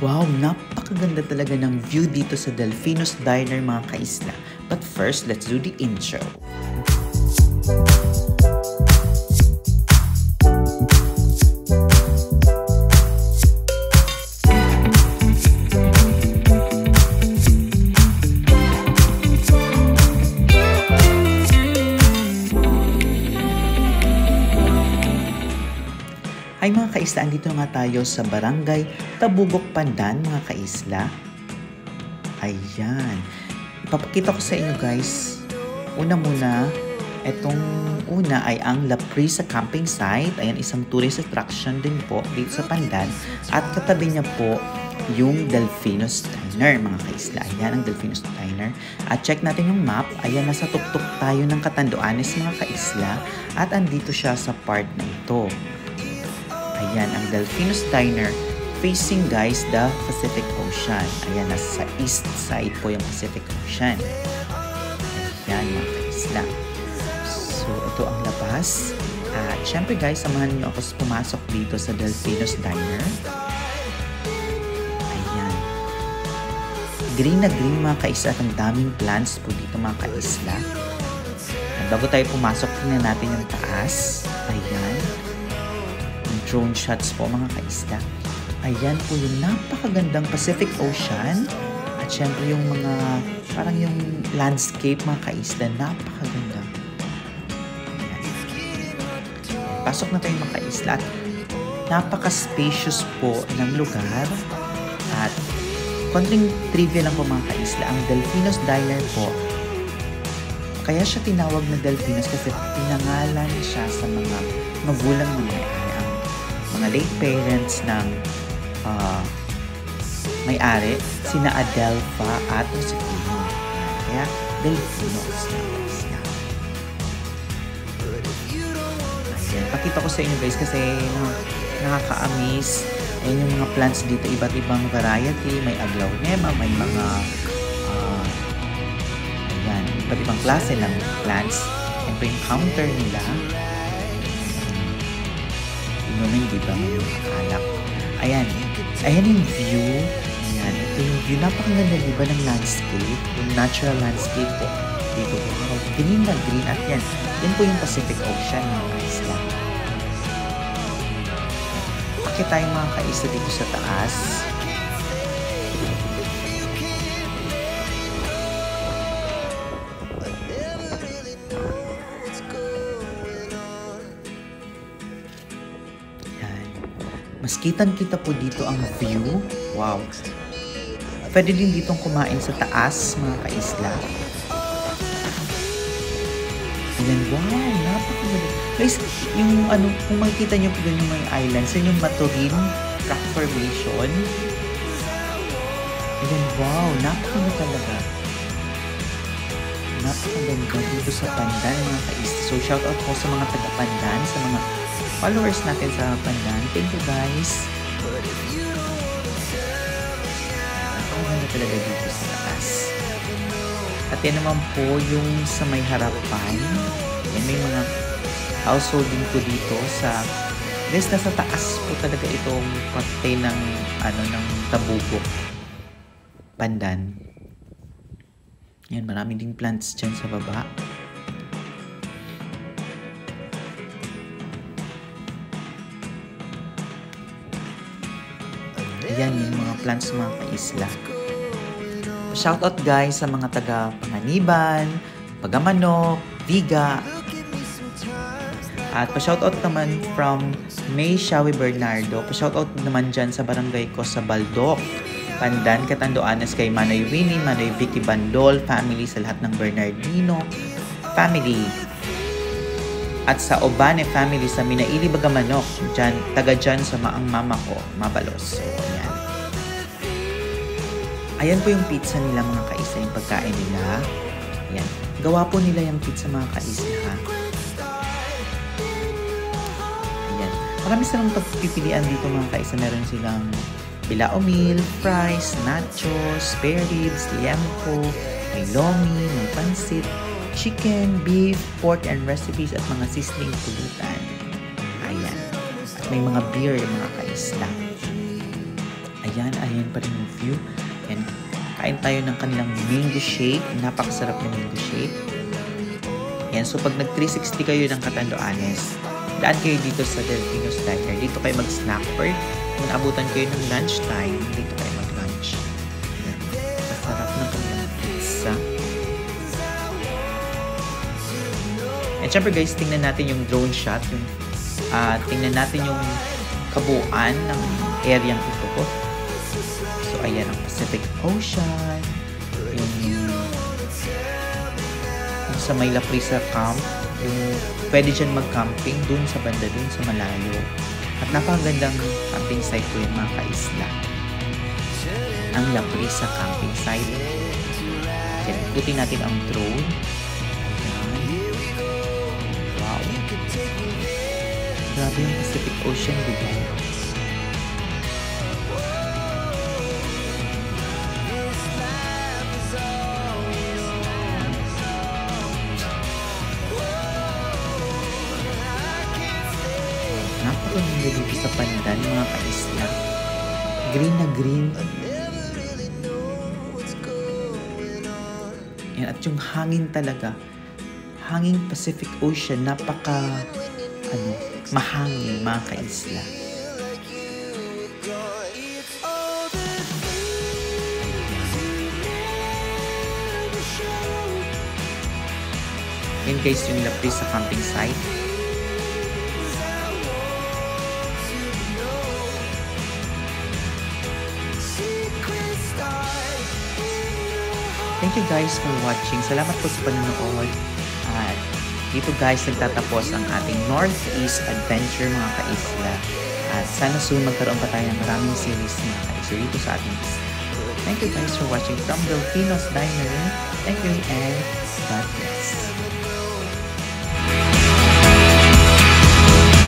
Wow, napakaganda talaga ng view dito sa Delfinos Diner mga kaisla. But first, let's do the intro. Ay mga kaisla, andito nga tayo sa Barangay Tabugok, Pandan mga kaisla. Ayan. Ipapakita ko sa inyo guys. Una muna, itong una ay ang La Prisa Camping Site. Ayan, isang tourist attraction din po dito sa Pandan. At katabi niya po yung Delfinos Diner mga kaisla. Ayan ang Delfinos Diner. At check natin yung map. Ayan, nasa tuktok tayo ng Catanduanes mga kaisla. At andito siya sa part na ito. Ayan, ang Delfinos Diner facing guys the Pacific Ocean. Ayan, nasa east side po yung Pacific Ocean. Ayan mga kaisla. So, ito ang labas. At syempre guys, samahan niyo ako pumasok dito sa Delfinos Diner. Ayan. Green na green mga kaisla. Ang daming plants po dito mga kaisla. At bago tayo pumasok, tingnan natin yung taas. Ayan. Drone shots po mga kaisla. Ayan po yung napakagandang Pacific Ocean. At syempre yung mga, parang yung landscape mga kaisla, napakaganda. Ayan. Pasok na tayo mga kaisla. Napaka-spacious po ng lugar. At konting trivia lang po mga kaisla. Ang Delfinos Diner po, kaya siya tinawag na Delfinos kasi pinangalan siya sa mga magulang ng mga late parents ng may-ari, sina Adelpha at Josefino. Kaya Delfinos na siya. Ayan, pakita ko sa inyo guys kasi nakaka-amaze. Ayan yung mga plants dito, iba't ibang variety. May aglaonema, may mga ayan, iba't ibang klase ng plants. Ayan po yung counter nila. Inumin, di ba? May alak. Ayan. Ayan yung view. Ayan. Ito yung view. Napakaganda, di ba, ng landscape? Yung natural landscape po. Dito po. Green na green. At yan. Yan po yung Pacific Ocean, mga kaisla. Akit tayo mga kaisla dito sa taas. Mas kitang-kita po dito ang view. Wow. Pwede din ditong kumain sa taas, mga kaisla. Ayan, wow, napakaganda. Guys, yung ano, kung makikita nyo po dun yung mga islands, yun yung Maturin Rock Formation. Ayan, wow, napakaganda talaga. Napakaganda dito sa Pandan, mga kaisla. So, shout out po sa mga taga-Pandan, sa mga followers natin sa Pandan. Thank you guys. Napakaganda talaga dito sa taas. At yan naman po yung sa may harapan. Yan may mga household din po dito sa guys, nasa taas po talaga itong parte ng ng Tabugok, Pandan. Yan, marami ding plants dyan sa baba. Ayan yung mga plants mga kaisla. Shoutout guys sa mga taga Panganiban, Pagamanok, Viga. At pa-shoutout naman from May Shawi Bernardo. Pa-shoutout naman dyan sa barangay ko sa Baldok, Pandan, Catanduanes kay Manoy Winnie, Manoy Vicky Bandol, family sa lahat ng Bernardino family. At sa Obane family sa Minaili, Bagamanok, dyan, taga dyan sa maang mama ko, Mabalos. So, ayan. Ayan po yung pizza nila mga kaisla, yung pagkain nila. Ayan. Gawa po nila yung pizza mga kaisla, ha? Ayan. Marami silang pagpipilian dito mga kaisla. Meron silang bilao meal, fries, nachos, spare ribs, liempo, may lomi, may pansit, chicken, beef, pork, and recipes at mga sizzling pulutan. Ayan. At may mga beer yung mga kaisla. Ayan pa rin yung view. And kain tayo ng kanilang mango shake. Napakasarap na mango shake. Ayan, so pag nag-360 kayo ng Catanduanes, daan kayo dito sa Delfino's Diner. Dito kayo mag-snack or kung naabutan kayo ng lunchtime, dito kayo mag-lunch. Masarap ng kanilang pizza. And syempre guys, tingnan natin yung drone shot. Tingnan natin yung kabuuan ng area ito po. So ayan ang Pacific Ocean. Yung sa may La Prisa Camp. Yung pwede dyan mag-camping dun sa banda dun sa malayo. At napakagandang camping site ko yung mga kaisla. Ang La Prisa camping site. Yan, ikutin natin ang drone. Ayan. Wow. Grabe yung Pacific Ocean, diba? Napakaganda dito sa Pandan, mga kaisla. Green na green. Yan, at yung hangin talaga. Hangin Pacific Ocean, mahangin, mga kaisla. Yan guys, yung La Prisa camping site. Thank you guys for watching. Salamat po sa panonood. At dito guys, nagtatapos ang ating Northeast Adventure, mga kaisla. At sana soon magkaroon pa tayo ng maraming series, mga kaisla, dito sa ating isla. Thank you guys for watching from Delfino's Diner. Thank you and